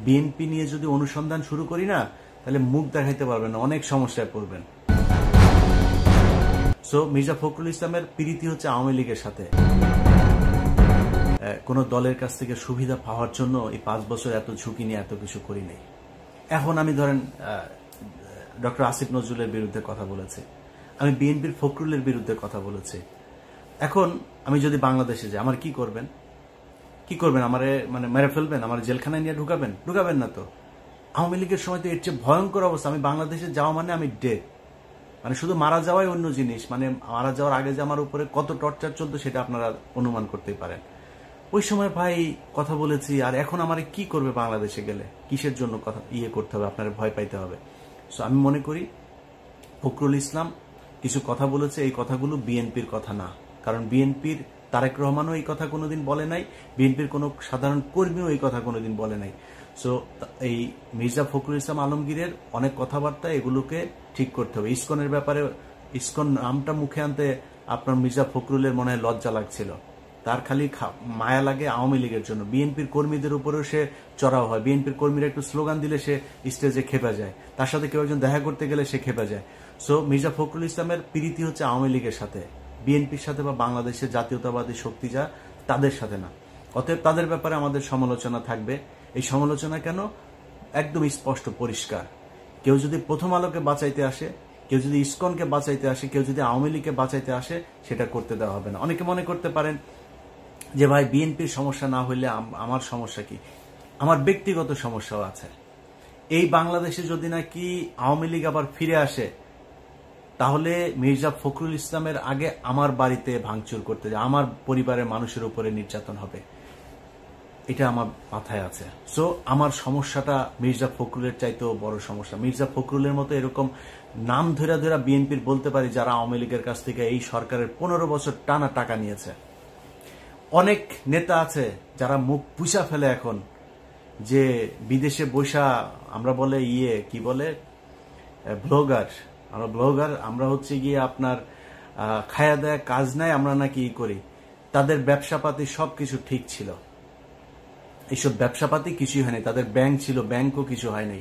BNP নিয়ে যদি অনুসন্ধান শুরু করি না, তাহলে মুখ দেখাইতে পারবেন না, অনেক সমস্যায় পড়বেন। সো মির্জা ফখরুল ইসলামের প্রীতি হচ্ছে আওয়ামী লীগের সাথে। কোন দলের কাছ থেকে সুবিধা পাওয়ার জন্য এই 5 বছর এত ঝুঁকি নিয়ে এত কিছু করি নাই। এখন আমি ধরেন ডক্টর আসিফ নজরুলের বিরুদ্ধে কথা বলেছি, আমি বিএনপির ফখরুলের বিরুদ্ধে কথা বলেছি। এখন আমি যদি বাংলাদেশে যাই, আমার কি করবেন? আমারে মানে মেরে ফেলবেন? আমার জেলখানায় নিয়ে ঢুকাবেন না তো। আওয়ামী লীগের সময় তো এর চেয়ে ভয়ঙ্কর অবস্থা। আমি বাংলাদেশে যাওয়া মানে আমি ডেড, মানে শুধু মারা যাওয়াই অন্য জিনিস, মানে মারা যাওয়ার আগে যে আমার উপরে কত টর্চার চলতো সেটা আপনারা অনুমান করতেই পারেন। ওই সময় ভাই কথা বলেছি, আর এখন আমারে কি করবে বাংলাদেশে গেলে? কিসের জন্য কথা করতে হবে? আপনারা ভয় পাইতে হবে। সো আমি মনে করি ফখরুল ইসলাম কিছু কথা বলেছে, এই কথাগুলো বিএনপির কথা না। কারণ বিএনপির তারেক রহমানও এই কথা কোনোদিন বলে নাই, বিএনপির কোনো সাধারণ কর্মীও এই কথা কোনোদিন বলে নাই। সো এই মির্জা ফখরুল ইসলাম আলমগীরের অনেক কথাবার্তা, এগুলোকে ঠিক করতে হবে। ইসকনের ব্যাপারে, ইসকন নামটা মুখে আনতে আপনার মির্জা ফখরুলের মনে হয় লজ্জা লাগছিল। তার খালি মায়া লাগে আওয়ামী লীগের জন্য। বিএনপির কর্মীদের উপরেও সে চড়াও হয়। বিএনপির কর্মীরা একটু স্লোগান দিলে সে স্টেজে খেপে যায়, তার সাথে কেউ একজন দেখা করতে গেলে সে খেপে যায়। সো মির্জা ফখরুল ইসলামের প্রীতি হচ্ছে আওয়ামী লীগের সাথে, বিএনপির সাথে বা বাংলাদেশের জাতীয়তাবাদী শক্তি যা তাদের সাথে না। অতএব তাদের ব্যাপারে আমাদের সমালোচনা থাকবে। এই সমালোচনা কেন? একদম স্পষ্ট পরিষ্কার। কেউ যদি প্রথম আলোকে বাঁচাইতে আসে, কেউ যদি ইসকনকে বাঁচাইতে আসে, কেউ যদি আওয়ামী লীগকে বাঁচাইতে আসে, সেটা করতে দেওয়া হবে না। অনেকে মনে করতে পারেন যে ভাই বিএনপির সমস্যা না হইলে আমার সমস্যা কি? আমার ব্যক্তিগত সমস্যাও আছে। এই বাংলাদেশে যদি নাকি আওয়ামী লীগ আবার ফিরে আসে, তাহলে মির্জা ফখরুল ইসলামের আগে আমার বাড়িতে ভাঙচুর করতে যায়, আমার পরিবারের মানুষের উপরে নির্যাতন হবে, এটা আমার মাথায় আছে। সো আমার সমস্যাটা মির্জা ফখরুলের চাইতেও বড় সমস্যা। মির্জা ফখরুলের মতো এরকম নাম ধরে বিএনপির বলতে পারি যারা আওয়ামী লীগের কাছ থেকে এই সরকারের 15 বছর টানা টাকা নিয়েছে। অনেক নেতা আছে যারা মুখ পুষা ফেলে এখন, যে বিদেশে বৈশা আমরা বলে কি বলে ব্লগার, আমরা হচ্ছে গিয়ে আপনার খায়া দেয়া কাজ নাই, আমরা নাকি করি। তাদের ব্যবসাপাতি সবকিছু ঠিক ছিল, এইসব ব্যবসাপাতি কিছুই হয়নি। তাদের ব্যাংক ছিল, ব্যাংকও কিছু হয়নি।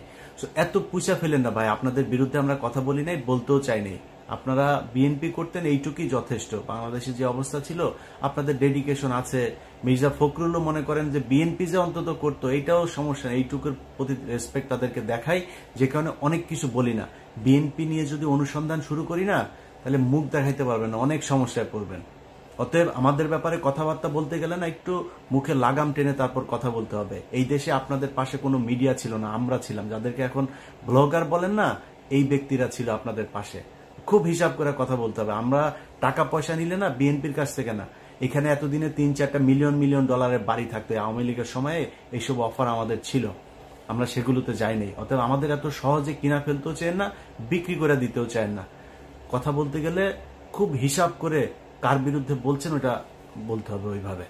এত পুষা ফেলেন না ভাই। আপনাদের বিরুদ্ধে আমরা কথা বলি নাই, বলতেও চাইনি। আপনারা বিএনপি করতেন, এইটুকুই যথেষ্ট। বাংলাদেশে যে অবস্থা ছিল, আপনাদের ডেডিকেশন আছে। মির্জা ফখরুলও মনে করেন যে বিএনপি যে অন্তত করতো, এইটাও সমস্যা নেই। এইটুকুর প্রতি রেসপেক্ট তাদেরকে দেখাই, যে কারণে অনেক কিছু বলি না। বিএনপি নিয়ে যদি অনুসন্ধান শুরু করি না, তাহলে মুখ দেখাইতে পারবেন না, অনেক সমস্যায় পড়বেন। অতএব আমাদের ব্যাপারে কথাবার্তা বলতে গেলে না, একটু মুখে লাগাম টেনে তারপর কথা বলতে হবে। এই দেশে আপনাদের পাশে কোনো মিডিয়া ছিল না, আমরা ছিলাম। যাদেরকে এখন ব্লগার বলেন না, এই ব্যক্তিরা ছিল আপনাদের পাশে। খুব হিসাব করে কথা বলতে হবে। আমরা টাকা পয়সা নিলে না, বিএনপির কাছ থেকে না। এখানে এতদিনে 3-4টা মিলিয়ন ডলারের বাড়ি থাকতো। আওয়ামী লীগের সময়ে এইসব অফার আমাদের ছিল, আমরা সেগুলোতে যাইনি। অতএব আমাদের এত সহজে কিনা ফেলতেও চান না, বিক্রি করে দিতেও চান না। কথা বলতে গেলে খুব হিসাব করে কার বিরুদ্ধে বলছেন ওটা বলতে হবে ওইভাবে।